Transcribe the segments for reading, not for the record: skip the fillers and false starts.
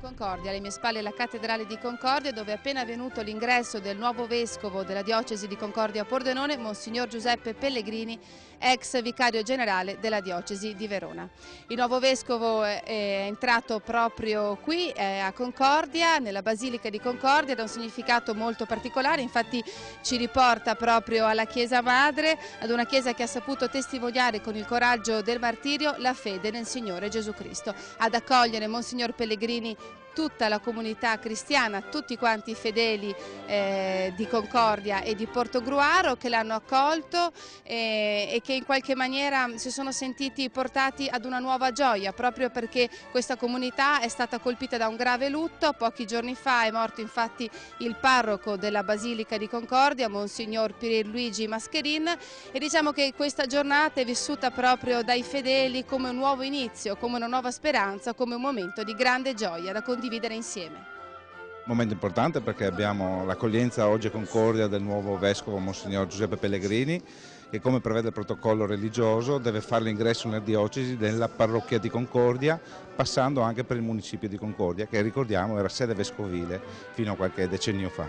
Concordia, alle mie spalle la cattedrale di Concordia, dove è appena avvenuto l'ingresso del nuovo vescovo della diocesi di Concordia Pordenone, Monsignor Giuseppe Pellegrini, ex vicario generale della diocesi di Verona. Il nuovo vescovo è entrato proprio qui a Concordia, nella Basilica di Concordia, da un significato molto particolare. Infatti ci riporta proprio alla Chiesa Madre, ad una Chiesa che ha saputo testimoniare con il coraggio del martirio la fede nel Signore Gesù Cristo. Ad accogliere Monsignor Pellegrini tutta la comunità cristiana, tutti quanti i fedeli di Concordia e di Portogruaro che l'hanno accolto e che in qualche maniera si sono sentiti portati ad una nuova gioia, proprio perché questa comunità è stata colpita da un grave lutto. Pochi giorni fa è morto infatti il parroco della Basilica di Concordia, Monsignor Pierluigi Mascherin, e diciamo che questa giornata è vissuta proprio dai fedeli come un nuovo inizio, come una nuova speranza, come un momento di grande gioia da condividere insieme. Momento importante perché abbiamo l'accoglienza oggi a Concordia del nuovo vescovo Monsignor Giuseppe Pellegrini, che come prevede il protocollo religioso deve fare l'ingresso nella diocesi della parrocchia di Concordia, passando anche per il municipio di Concordia, che ricordiamo era sede vescovile fino a qualche decennio fa.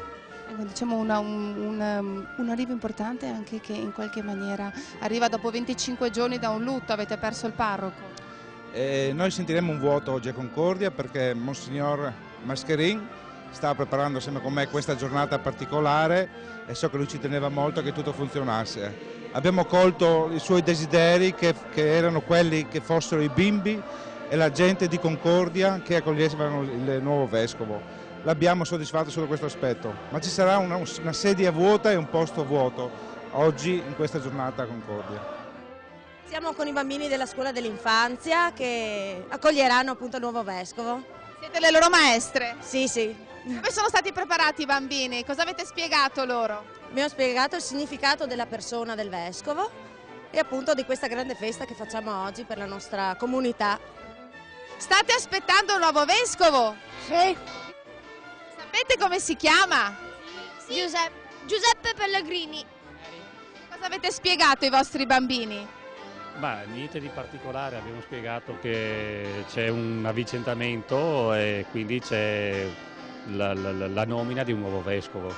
Diciamo un arrivo importante anche che in qualche maniera arriva dopo 25 giorni da un lutto. Avete perso il parroco. Noi sentiremo un vuoto oggi a Concordia perché Monsignor Mascherin sta preparando assieme con me questa giornata particolare e so che lui ci teneva molto a che tutto funzionasse. Abbiamo colto i suoi desideri che erano quelli che fossero i bimbi e la gente di Concordia che accogliessero il nuovo vescovo. L'abbiamo soddisfatto solo questo aspetto, ma ci sarà una sedia vuota e un posto vuoto oggi in questa giornata a Concordia. Siamo con i bambini della scuola dell'infanzia che accoglieranno appunto il nuovo vescovo. Siete le loro maestre? Sì, sì. Come sono stati preparati i bambini? Cosa avete spiegato loro? Abbiamo spiegato il significato della persona del vescovo e appunto di questa grande festa che facciamo oggi per la nostra comunità. State aspettando un nuovo vescovo? Sì. Sapete come si chiama? Sì. Giuseppe Pellegrini. Cosa avete spiegato ai vostri bambini? Ma niente di particolare, abbiamo spiegato che c'è un avvicentamento e quindi c'è la nomina di un nuovo vescovo.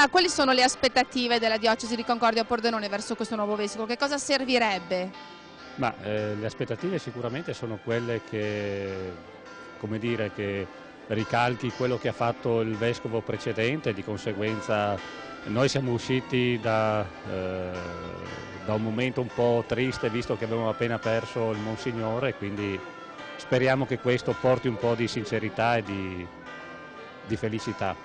Quali sono le aspettative della diocesi di Concordia Pordenone verso questo nuovo vescovo? Che cosa servirebbe? Ma le aspettative sicuramente sono quelle che, come dire, che ricalchi quello che ha fatto il vescovo precedente, di conseguenza noi siamo usciti da un momento un po' triste visto che avevamo appena perso il Monsignore, quindi speriamo che questo porti un po' di sincerità e di felicità.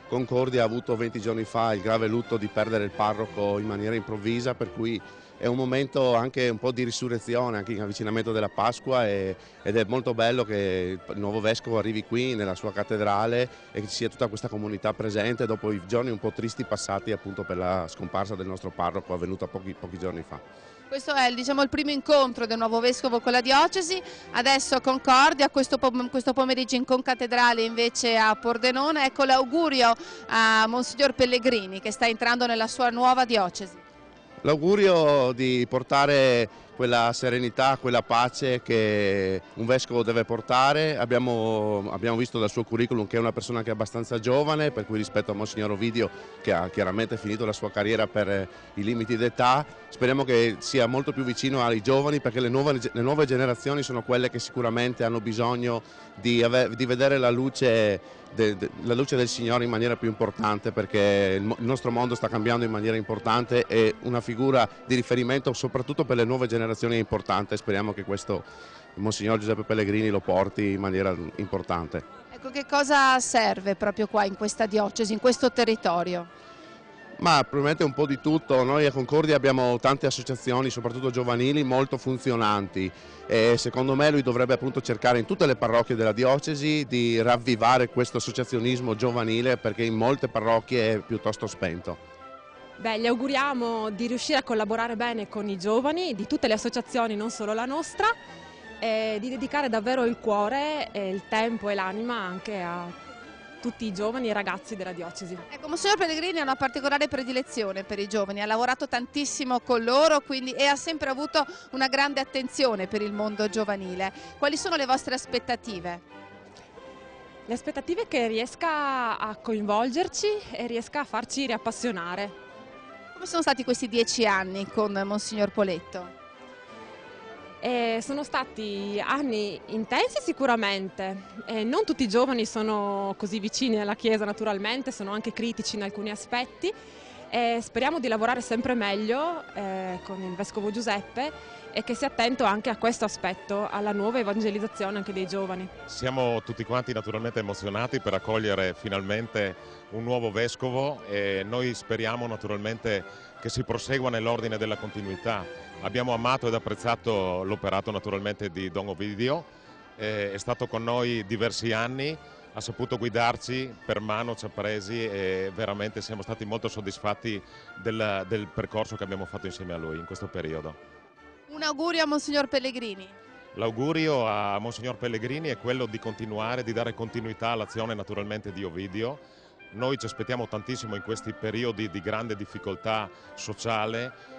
Concordia ha avuto 20 giorni fa il grave lutto di perdere il parroco in maniera improvvisa, per cui è un momento anche un po' di risurrezione, anche in avvicinamento della Pasqua ed è molto bello che il nuovo vescovo arrivi qui nella sua cattedrale e che ci sia tutta questa comunità presente dopo i giorni un po' tristi passati appunto per la scomparsa del nostro parroco avvenuta pochi giorni fa. Questo è il primo incontro del nuovo vescovo con la diocesi, adesso a Concordia, questo pomeriggio in concattedrale invece a Pordenone. Ecco l'augurio a Monsignor Pellegrini che sta entrando nella sua nuova diocesi. L'augurio di portare quella serenità, quella pace che un vescovo deve portare. Abbiamo visto dal suo curriculum che è una persona che è abbastanza giovane, per cui rispetto a Monsignor Ovidio, che ha chiaramente finito la sua carriera per i limiti d'età, speriamo che sia molto più vicino ai giovani, perché le nuove generazioni sono quelle che sicuramente hanno bisogno di vedere la luce del Signore in maniera più importante, perché il nostro mondo sta cambiando in maniera importante e una figura di riferimento soprattutto per le nuove generazioni è importante. Speriamo che questo Monsignor Giuseppe Pellegrini lo porti in maniera importante. Ecco, che cosa serve proprio qua in questa diocesi, in questo territorio? Ma probabilmente un po' di tutto. Noi a Concordia abbiamo tante associazioni, soprattutto giovanili, molto funzionanti e secondo me lui dovrebbe appunto cercare in tutte le parrocchie della diocesi di ravvivare questo associazionismo giovanile, perché in molte parrocchie è piuttosto spento. Beh, gli auguriamo di riuscire a collaborare bene con i giovani di tutte le associazioni, non solo la nostra, e di dedicare davvero il cuore, il tempo e l'anima anche a tutti i giovani e ragazzi della diocesi. Ecco, Monsignor Pellegrini ha una particolare predilezione per i giovani, ha lavorato tantissimo con loro e ha sempre avuto una grande attenzione per il mondo giovanile. Quali sono le vostre aspettative? Le aspettative è che riesca a coinvolgerci e riesca a farci riappassionare. Come sono stati questi 10 anni con Monsignor Poletto? Sono stati anni intensi sicuramente, non tutti i giovani sono così vicini alla Chiesa naturalmente, sono anche critici in alcuni aspetti e speriamo di lavorare sempre meglio con il Vescovo Giuseppe e che sia attento anche a questo aspetto, alla nuova evangelizzazione anche dei giovani. Siamo tutti quanti naturalmente emozionati per accogliere finalmente un nuovo Vescovo e noi speriamo naturalmente che si prosegua nell'ordine della continuità. Abbiamo amato ed apprezzato l'operato naturalmente di Don Ovidio, è stato con noi diversi anni, ha saputo guidarci per mano, ci ha presi e veramente siamo stati molto soddisfatti del percorso che abbiamo fatto insieme a lui in questo periodo. Un augurio a Monsignor Pellegrini. L'augurio a Monsignor Pellegrini è quello di continuare, di dare continuità all'azione naturalmente di Ovidio. Noi ci aspettiamo tantissimo in questi periodi di grande difficoltà sociale,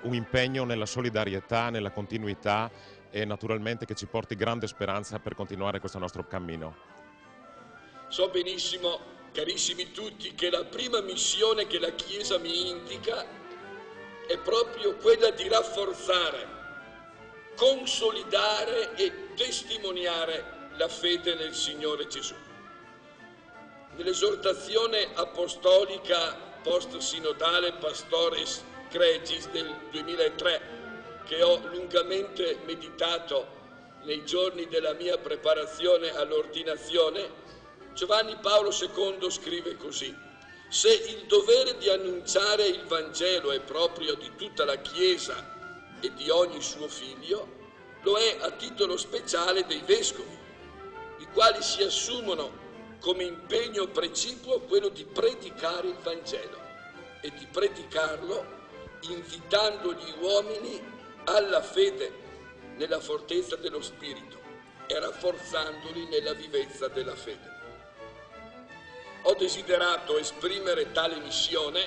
un impegno nella solidarietà, nella continuità e naturalmente che ci porti grande speranza per continuare questo nostro cammino. So benissimo, carissimi tutti, che la prima missione che la Chiesa mi indica è proprio quella di rafforzare, consolidare e testimoniare la fede nel Signore Gesù. Nell'esortazione apostolica post-sinodale Pastores Cregis del 2003, che ho lungamente meditato nei giorni della mia preparazione all'ordinazione, Giovanni Paolo II scrive così: se il dovere di annunciare il Vangelo è proprio di tutta la Chiesa e di ogni suo figlio, lo è a titolo speciale dei vescovi, i quali si assumono come impegno precipuo quello di predicare il Vangelo e di predicarlo invitando gli uomini alla fede nella fortezza dello Spirito e rafforzandoli nella vivezza della fede. Ho desiderato esprimere tale missione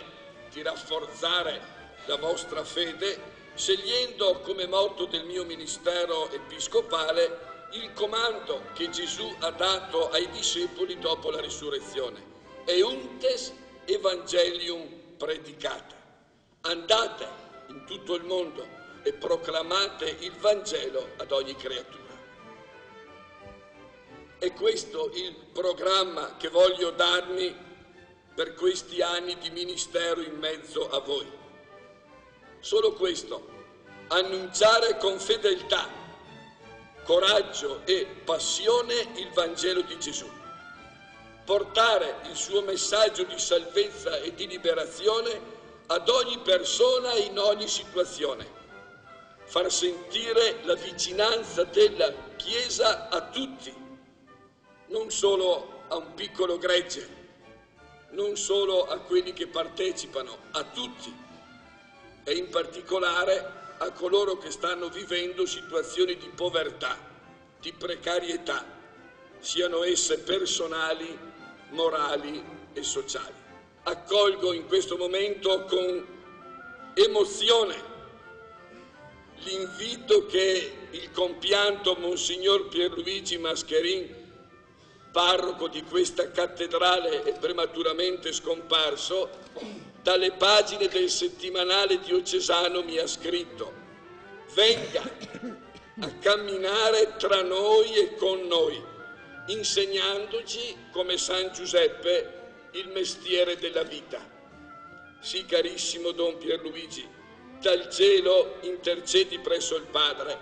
di rafforzare la vostra fede, scegliendo come motto del mio ministero episcopale il comando che Gesù ha dato ai discepoli dopo la risurrezione: Euntes Evangelium predicate. Andate in tutto il mondo e proclamate il Vangelo ad ogni creatura. È questo il programma che voglio darmi per questi anni di ministero in mezzo a voi. Solo questo: annunciare con fedeltà, coraggio e passione il Vangelo di Gesù, portare il suo messaggio di salvezza e di liberazione ad ogni persona e in ogni situazione, far sentire la vicinanza della Chiesa a tutti, non solo a un piccolo gregge, non solo a quelli che partecipano, a tutti e in particolare a coloro che stanno vivendo situazioni di povertà, di precarietà, siano esse personali, morali e sociali. Accolgo in questo momento con emozione l'invito che il compianto Monsignor Pierluigi Mascherin, parroco di questa cattedrale e prematuramente scomparso, dalle pagine del settimanale diocesano mi ha scritto: venga a camminare tra noi e con noi, insegnandoci come San Giuseppe il mestiere della vita. Sì, carissimo Don Pierluigi, dal cielo intercedi presso il Padre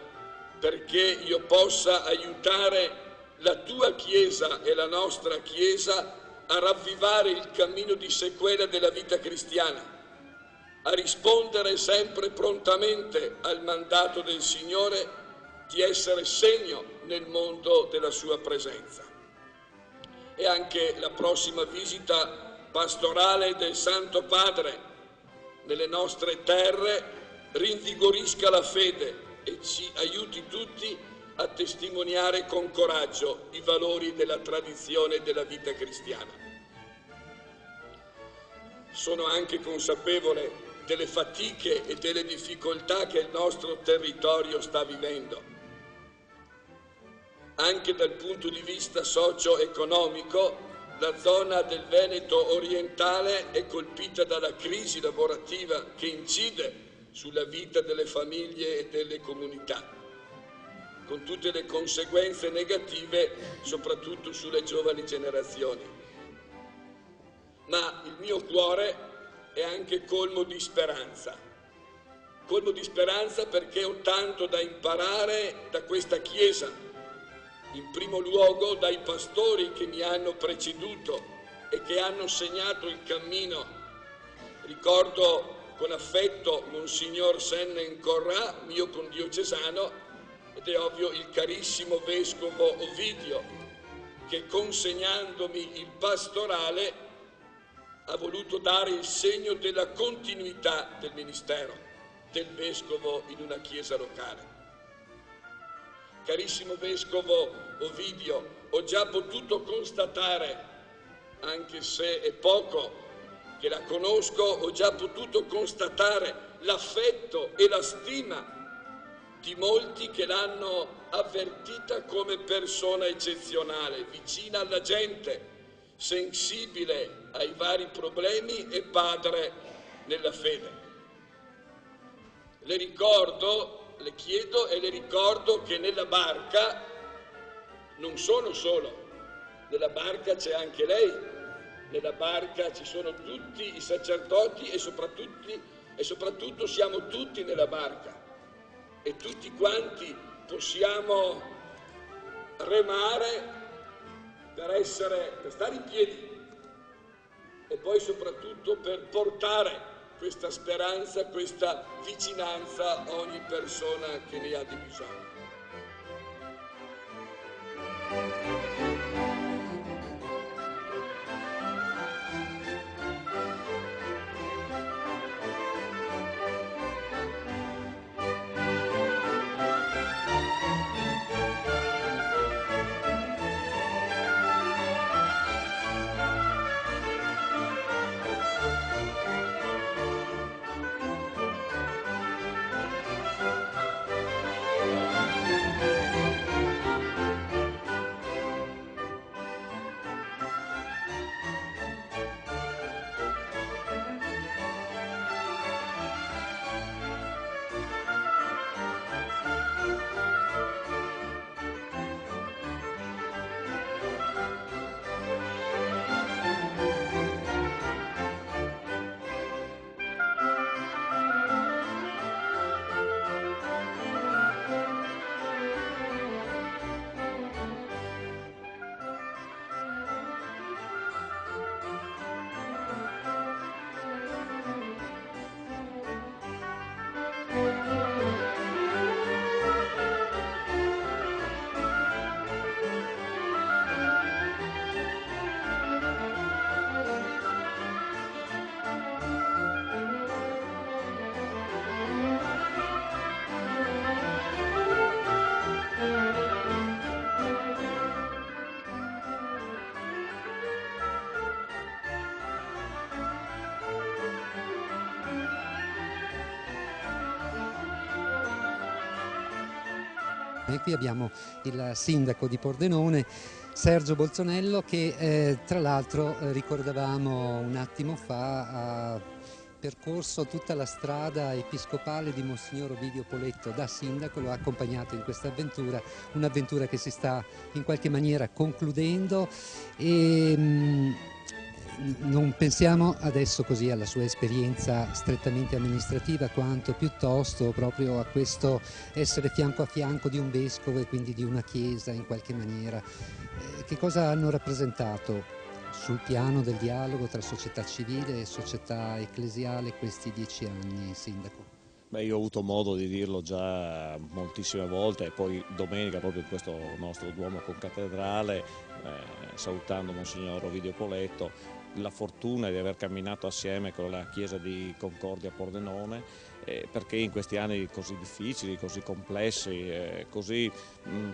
perché io possa aiutare la tua Chiesa e la nostra Chiesa a ravvivare il cammino di sequela della vita cristiana, a rispondere sempre prontamente al mandato del Signore di essere segno nel mondo della sua presenza. E anche la prossima visita pastorale del Santo Padre nelle nostre terre rinvigorisca la fede e ci aiuti tutti a testimoniare con coraggio i valori della tradizione e della vita cristiana. Sono anche consapevole delle fatiche e delle difficoltà che il nostro territorio sta vivendo. Anche dal punto di vista socio-economico, la zona del Veneto orientale è colpita dalla crisi lavorativa che incide sulla vita delle famiglie e delle comunità, con tutte le conseguenze negative soprattutto sulle giovani generazioni. Ma il mio cuore è anche colmo di speranza perché ho tanto da imparare da questa Chiesa, in primo luogo dai pastori che mi hanno preceduto e che hanno segnato il cammino. Ricordo con affetto Monsignor Sennen Corrà, mio condiocesano, ed è ovvio il carissimo Vescovo Ovidio, che consegnandomi il pastorale ha voluto dare il segno della continuità del ministero del Vescovo in una chiesa locale. Carissimo Vescovo Ovidio, ho già potuto constatare, anche se è poco che la conosco, ho già potuto constatare l'affetto e la stima di molti che l'hanno avvertita come persona eccezionale, vicina alla gente, sensibile ai vari problemi e padre nella fede. Le chiedo e le ricordo che nella barca non sono solo, nella barca c'è anche lei, nella barca ci sono tutti i sacerdoti e soprattutto siamo tutti nella barca e tutti quanti possiamo remare per stare in piedi e poi soprattutto per portare questa speranza, questa vicinanza a ogni persona che ne ha di bisogno. E qui abbiamo il sindaco di Pordenone, Sergio Bolzonello, che tra l'altro ricordavamo un attimo fa ha percorso tutta la strada episcopale di Monsignor Ovidio Poletto da sindaco, lo ha accompagnato in questa avventura, un'avventura che si sta in qualche maniera concludendo e non pensiamo adesso così alla sua esperienza strettamente amministrativa quanto piuttosto proprio a questo essere fianco a fianco di un vescovo e quindi di una chiesa in qualche maniera. Che cosa hanno rappresentato sul piano del dialogo tra società civile e società ecclesiale questi 10 anni, sindaco? Beh, io ho avuto modo di dirlo già moltissime volte e poi domenica proprio in questo nostro Duomo concattedrale, salutando Monsignor Ovidio Poletto, la fortuna di aver camminato assieme con la Chiesa di Concordia Pordenone perché in questi anni così difficili, così complessi, così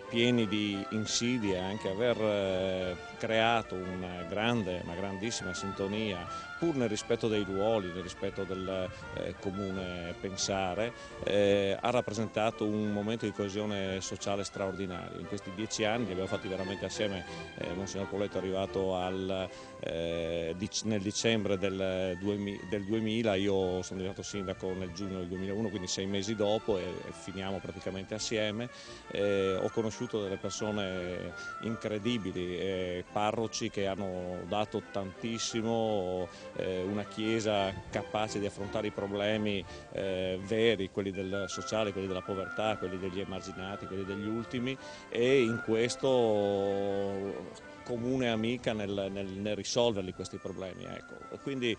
pieni di insidie, anche aver creato una grandissima sintonia, pur nel rispetto dei ruoli, nel rispetto del comune pensare, ha rappresentato un momento di coesione sociale straordinario. In questi 10 anni li abbiamo fatti veramente assieme. Monsignor Poletto è arrivato nel dicembre del 2000, io sono diventato sindaco nel giugno del 2001, quindi 6 mesi dopo, e finiamo praticamente assieme. Ho conosciuto delle persone incredibili, parroci che hanno dato tantissimo, una chiesa capace di affrontare i problemi veri, quelli del sociale, quelli della povertà, quelli degli emarginati, quelli degli ultimi, e in questo comune amica nel risolverli questi problemi. Ecco. Quindi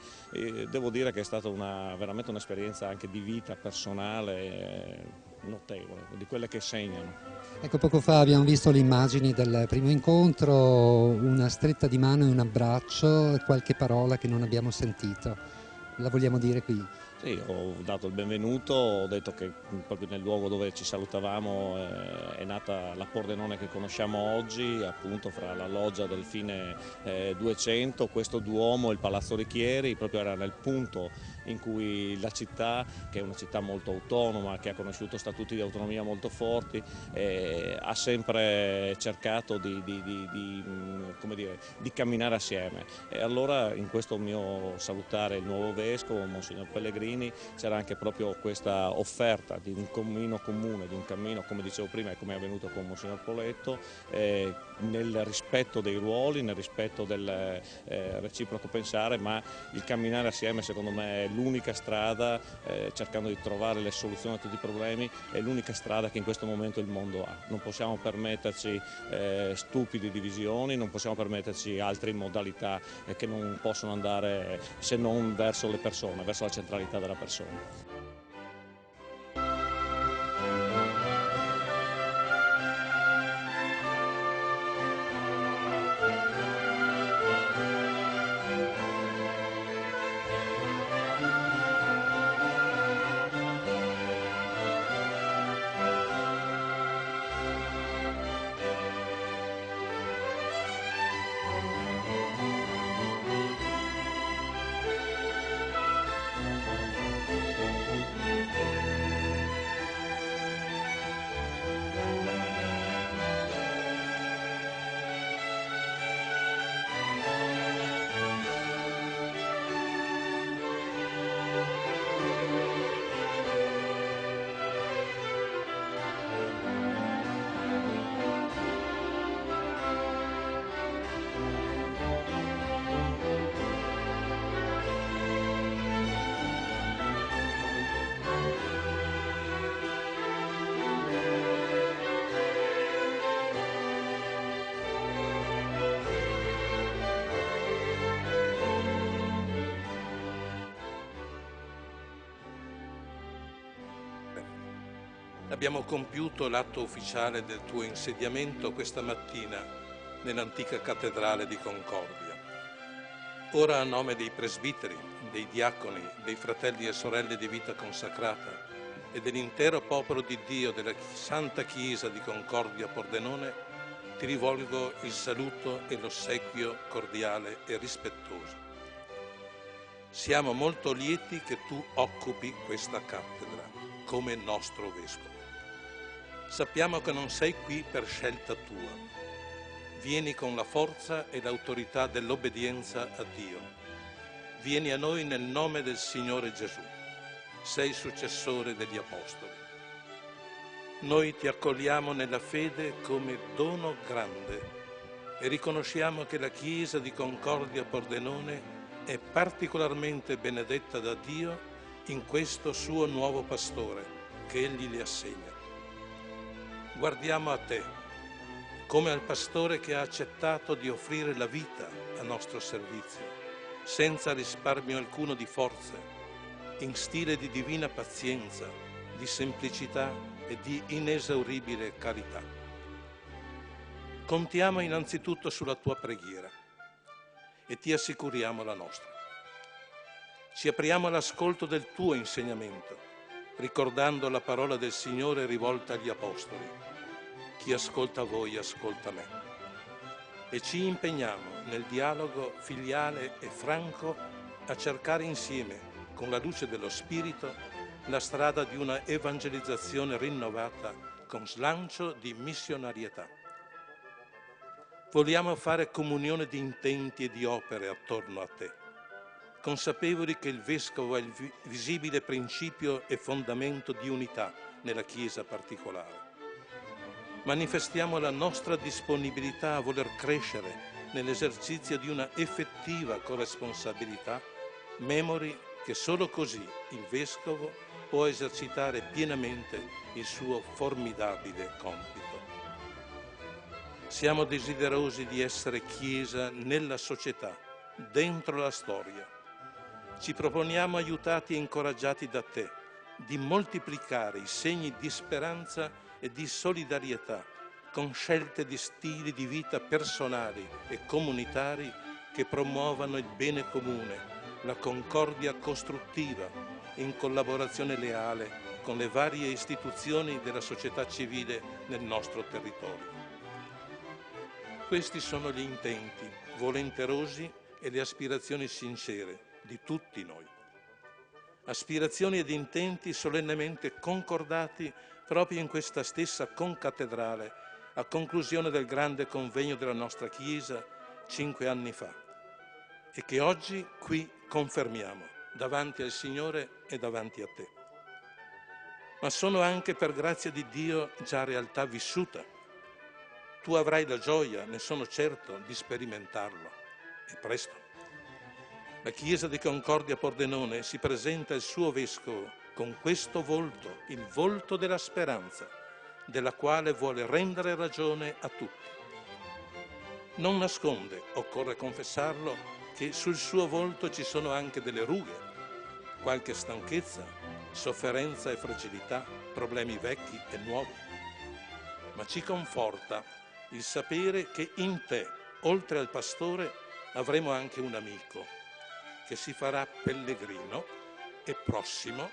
devo dire che è stata veramente un'esperienza anche di vita personale notevole, di quelle che segnano. Ecco, poco fa abbiamo visto le immagini del primo incontro, una stretta di mano e un abbraccio, qualche parola che non abbiamo sentito. La vogliamo dire qui? Sì, ho dato il benvenuto, ho detto che proprio nel luogo dove ci salutavamo è nata la Pordenone che conosciamo oggi, appunto fra la loggia del fine 200, questo Duomo e il Palazzo Richieri, proprio era nel punto in cui la città, che è una città molto autonoma, che ha conosciuto statuti di autonomia molto forti, ha sempre cercato come dire, di camminare assieme. E allora in questo mio salutare il nuovo vescovo, Monsignor Pellegrini, c'era anche proprio questa offerta di un cammino comune, di un cammino, come dicevo prima e come è avvenuto con Monsignor Poletto, nel rispetto dei ruoli, nel rispetto del reciproco pensare, ma il camminare assieme secondo me è l'unica strada, cercando di trovare le soluzioni a tutti i problemi, è l'unica strada che in questo momento il mondo ha. Non possiamo permetterci stupide divisioni, non possiamo permetterci altre modalità che non possono andare se non verso le persone, verso la centralità della persona. Abbiamo compiuto l'atto ufficiale del tuo insediamento questa mattina nell'antica cattedrale di Concordia. Ora, a nome dei presbiteri, dei diaconi, dei fratelli e sorelle di vita consacrata e dell'intero popolo di Dio della Santa Chiesa di Concordia Pordenone, ti rivolgo il saluto e l'ossequio cordiale e rispettoso. Siamo molto lieti che tu occupi questa cattedra come nostro vescovo. Sappiamo che non sei qui per scelta tua. Vieni con la forza e l'autorità dell'obbedienza a Dio. Vieni a noi nel nome del Signore Gesù. Sei successore degli Apostoli. Noi ti accogliamo nella fede come dono grande e riconosciamo che la Chiesa di Concordia Pordenone è particolarmente benedetta da Dio in questo suo nuovo pastore che Egli le assegna. Guardiamo a te, come al pastore che ha accettato di offrire la vita a nostro servizio, senza risparmio alcuno di forze, in stile di divina pazienza, di semplicità e di inesauribile carità. Contiamo innanzitutto sulla tua preghiera e ti assicuriamo la nostra. Ci apriamo all'ascolto del tuo insegnamento ricordando la parola del Signore rivolta agli Apostoli: chi ascolta voi ascolta me. E ci impegniamo nel dialogo filiale e franco a cercare insieme, con la luce dello Spirito, la strada di una evangelizzazione rinnovata con slancio di missionarietà. Vogliamo fare comunione di intenti e di opere attorno a te, consapevoli che il Vescovo è il visibile principio e fondamento di unità nella Chiesa particolare. Manifestiamo la nostra disponibilità a voler crescere nell'esercizio di una effettiva corresponsabilità, memori che solo così il Vescovo può esercitare pienamente il suo formidabile compito. Siamo desiderosi di essere Chiesa nella società, dentro la storia. Ci proponiamo, aiutati e incoraggiati da te, di moltiplicare i segni di speranza e di solidarietà con scelte di stili di vita personali e comunitari che promuovano il bene comune, la concordia costruttiva, in collaborazione leale con le varie istituzioni della società civile nel nostro territorio. Questi sono gli intenti volenterosi e le aspirazioni sincere di tutti noi. Aspirazioni ed intenti solennemente concordati proprio in questa stessa concattedrale a conclusione del grande convegno della nostra Chiesa 5 anni fa e che oggi qui confermiamo davanti al Signore e davanti a te. Ma sono anche, per grazia di Dio, già realtà vissuta. Tu avrai la gioia, ne sono certo, di sperimentarlo, e presto. La Chiesa di Concordia Pordenone si presenta al suo Vescovo con questo volto, il volto della speranza, della quale vuole rendere ragione a tutti. Non nasconde, occorre confessarlo, che sul suo volto ci sono anche delle rughe, qualche stanchezza, sofferenza e fragilità, problemi vecchi e nuovi. Ma ci conforta il sapere che in te, oltre al pastore, avremo anche un amico che si farà pellegrino e prossimo,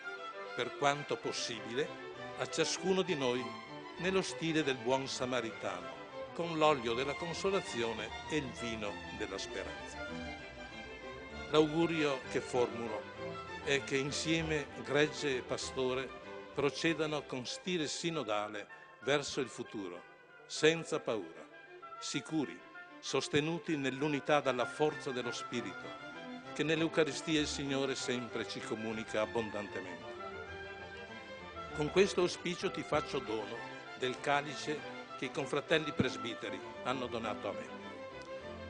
per quanto possibile, a ciascuno di noi nello stile del buon samaritano, con l'olio della consolazione e il vino della speranza. L'augurio che formulo è che insieme gregge e pastore procedano con stile sinodale verso il futuro, senza paura, sicuri, sostenuti nell'unità dalla forza dello Spirito, che nell'Eucaristia il Signore sempre ci comunica abbondantemente. Con questo auspicio ti faccio dono del calice che i confratelli presbiteri hanno donato a me.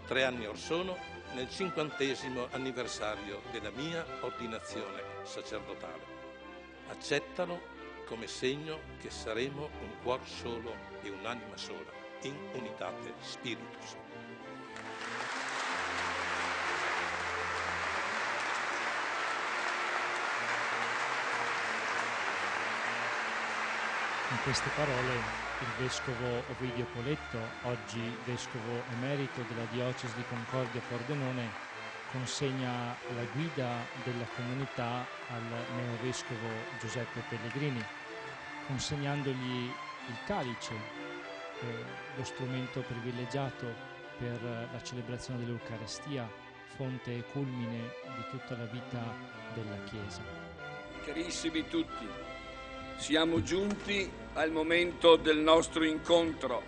3 anni or sono, nel 50° anniversario della mia ordinazione sacerdotale. Accettalo come segno che saremo un cuor solo e un'anima sola, in unitate spiritus. In queste parole il Vescovo Ovidio Poletto, oggi Vescovo Emerito della Diocesi di Concordia Pordenone, consegna la guida della comunità al Neovescovo Giuseppe Pellegrini, consegnandogli il calice, lo strumento privilegiato per la celebrazione dell'Eucaristia, fonte e culmine di tutta la vita della Chiesa. Carissimi tutti, siamo giunti al momento del nostro incontro,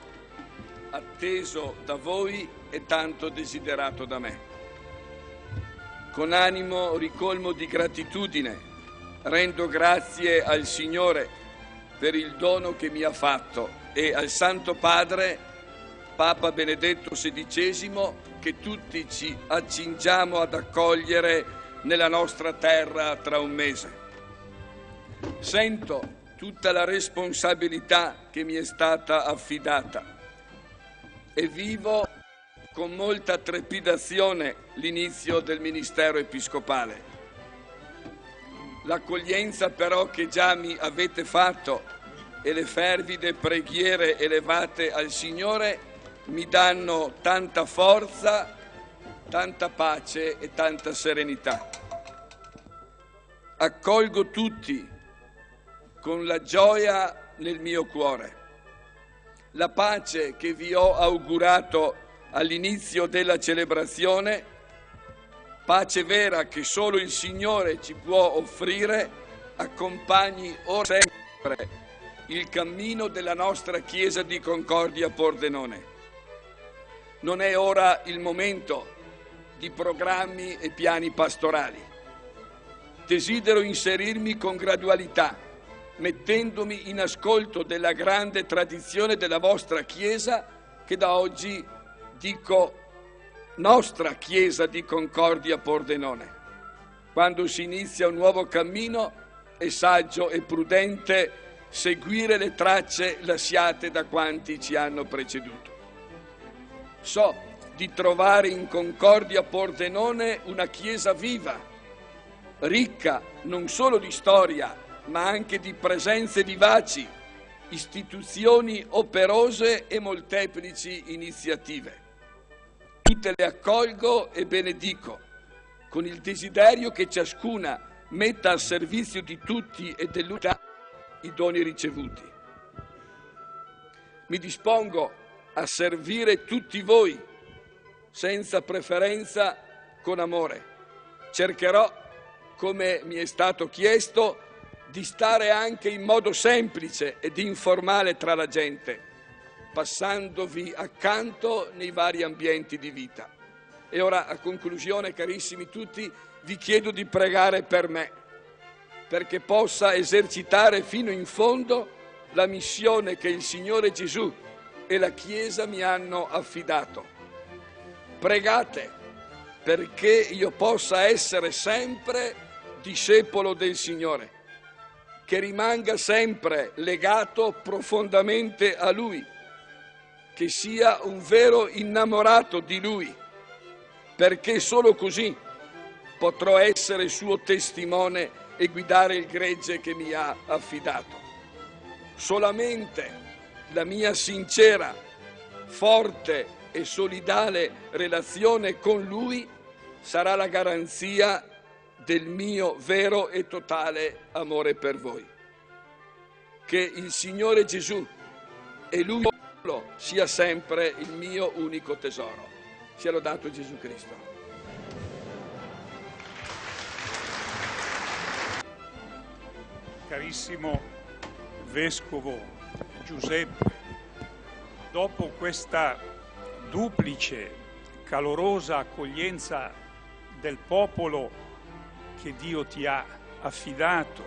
atteso da voi e tanto desiderato da me. Con animo ricolmo di gratitudine rendo grazie al Signore per il dono che mi ha fatto e al Santo Padre, Papa Benedetto XVI, che tutti ci accingiamo ad accogliere nella nostra terra tra un mese. Sento tutta la responsabilità che mi è stata affidata e vivo con molta trepidazione l'inizio del ministero episcopale. L'accoglienza però che già mi avete fatto e le fervide preghiere elevate al Signore mi danno tanta forza, tanta pace e tanta serenità. Accolgo tutti con la gioia nel mio cuore. La pace che vi ho augurato all'inizio della celebrazione, pace vera che solo il Signore ci può offrire, accompagni ora sempre il cammino della nostra Chiesa di Concordia Pordenone. Non è ora il momento di programmi e piani pastorali. Desidero inserirmi con gradualità, mettendomi in ascolto della grande tradizione della vostra Chiesa, che da oggi dico nostra Chiesa di Concordia Pordenone. Quando si inizia un nuovo cammino è saggio e prudente seguire le tracce lasciate da quanti ci hanno preceduto. So di trovare in Concordia Pordenone una Chiesa viva, ricca non solo di storia, ma anche di presenze vivaci, istituzioni operose e molteplici iniziative. Tutte le accolgo e benedico, con il desiderio che ciascuna metta al servizio di tutti e dell'unità i doni ricevuti. Mi dispongo a servire tutti voi, senza preferenza, con amore. Cercherò, come mi è stato chiesto, di stare anche in modo semplice ed informale tra la gente, passandovi accanto nei vari ambienti di vita. E ora, a conclusione, carissimi tutti, vi chiedo di pregare per me, perché possa esercitare fino in fondo la missione che il Signore Gesù e la Chiesa mi hanno affidato. Pregate perché io possa essere sempre discepolo del Signore, che rimanga sempre legato profondamente a Lui, che sia un vero innamorato di Lui, perché solo così potrò essere suo testimone e guidare il gregge che mi ha affidato. Solamente la mia sincera, forte e solidale relazione con Lui sarà la garanzia del mio vero e totale amore per voi. Che il Signore Gesù e Lui sia sempre il mio unico tesoro. Sia lodato Gesù Cristo. Carissimo Vescovo Giuseppe, dopo questa duplice, calorosa accoglienza del popolo che Dio ti ha affidato,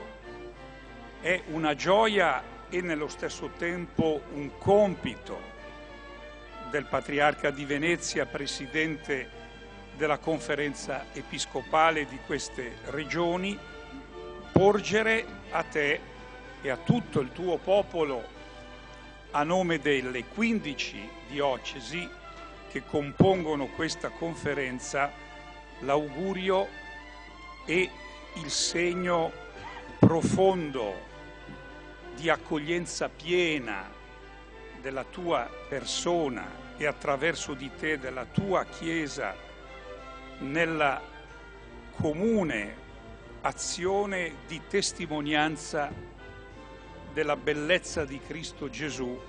è una gioia e nello stesso tempo un compito del Patriarca di Venezia, Presidente della Conferenza Episcopale di queste regioni, porgere a te e a tutto il tuo popolo, a nome delle 15 diocesi che compongono questa conferenza, l'augurio e il segno profondo di accoglienza piena della tua persona e attraverso di te della tua Chiesa nella comune azione di testimonianza della bellezza di Cristo Gesù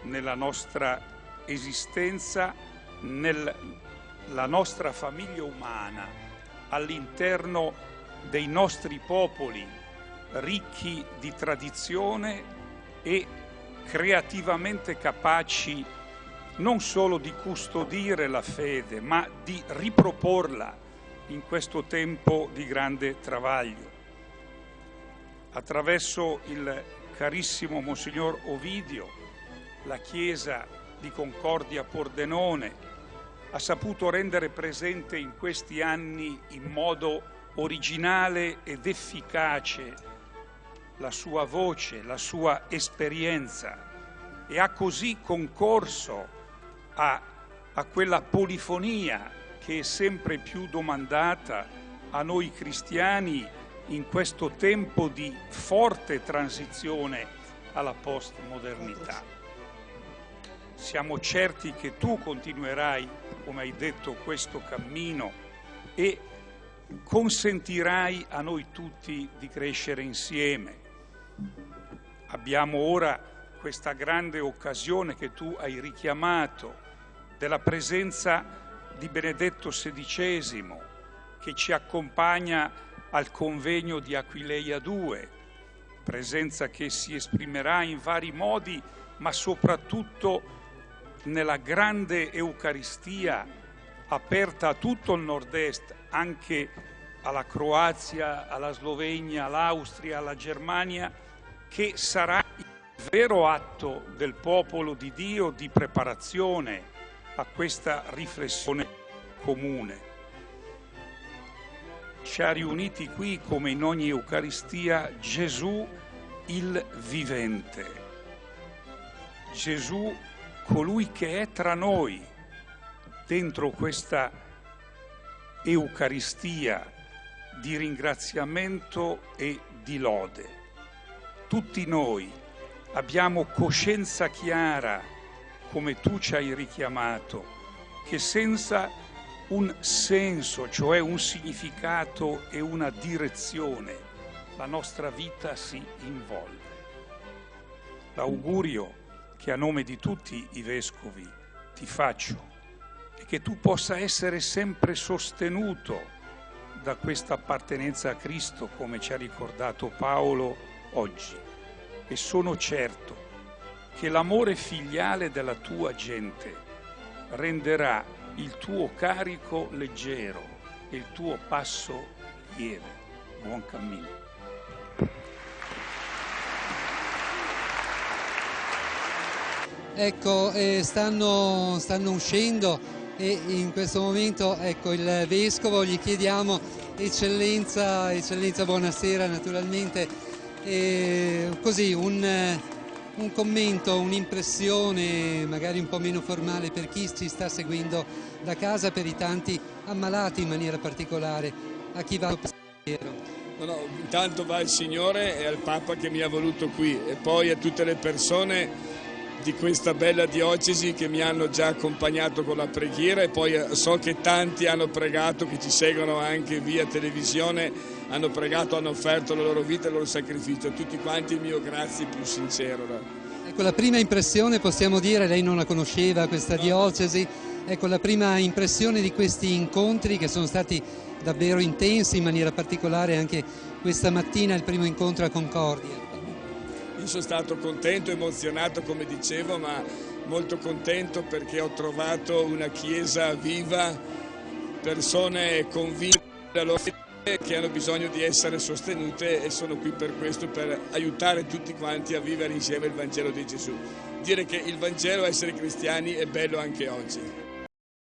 nella nostra esistenza, nella nostra famiglia umana, all'interno dei nostri popoli ricchi di tradizione e creativamente capaci non solo di custodire la fede, ma di riproporla in questo tempo di grande travaglio. Attraverso il carissimo Monsignor Ovidio, la Chiesa di Concordia Pordenone ha saputo rendere presente in questi anni in modo originale ed efficace la sua voce, la sua esperienza, e ha così concorso a quella polifonia che è sempre più domandata a noi cristiani in questo tempo di forte transizione alla postmodernità. Siamo certi che tu continuerai, come hai detto, questo cammino e consentirai a noi tutti di crescere insieme. Abbiamo ora questa grande occasione che tu hai richiamato della presenza di Benedetto XVI che ci accompagna al convegno di Aquileia II, presenza che si esprimerà in vari modi, ma soprattutto nella grande Eucaristia aperta a tutto il nord-est, anche alla Croazia, alla Slovenia, all'Austria, alla Germania, che sarà il vero atto del popolo di Dio di preparazione a questa riflessione comune. Ci ha riuniti qui, come in ogni Eucaristia, Gesù il vivente, Gesù colui che è tra noi, dentro questa Eucaristia di ringraziamento e di lode. Tutti noi abbiamo coscienza chiara, come tu ci hai richiamato, che senza un senso, cioè un significato e una direzione, la nostra vita si involve. L'augurio che a nome di tutti i vescovi ti faccio è che tu possa essere sempre sostenuto da questa appartenenza a Cristo, come ci ha ricordato Paolo oggi, e sono certo che l'amore filiale della tua gente renderà il tuo carico leggero e il tuo passo lieve. Buon cammino. Ecco, stanno uscendo e in questo momento, ecco, il Vescovo, gli chiediamo, Eccellenza, buonasera naturalmente, così un commento, un'impressione magari un po' meno formale per chi ci sta seguendo da casa, per i tanti ammalati in maniera particolare, a chi va il pensiero. No, intanto va al Signore e al Papa che mi ha voluto qui, e poi a tutte le persone di questa bella diocesi che mi hanno già accompagnato con la preghiera, e poi so che tanti hanno pregato, che ci seguono anche via televisione, hanno pregato, hanno offerto la loro vita e il loro sacrificio. A tutti quanti il mio grazie più sincero. Ecco, la prima impressione, possiamo dire, lei non la conosceva questa diocesi, ecco, la prima impressione di questi incontri che sono stati davvero intensi, in maniera particolare anche questa mattina il primo incontro a Concordia. Io sono stato contento, emozionato come dicevo, ma molto contento perché ho trovato una chiesa viva, persone convinte della loro fede che hanno bisogno di essere sostenute, e sono qui per questo, per aiutare tutti quanti a vivere insieme il Vangelo di Gesù. Dire che il Vangelo, essere cristiani, è bello anche oggi.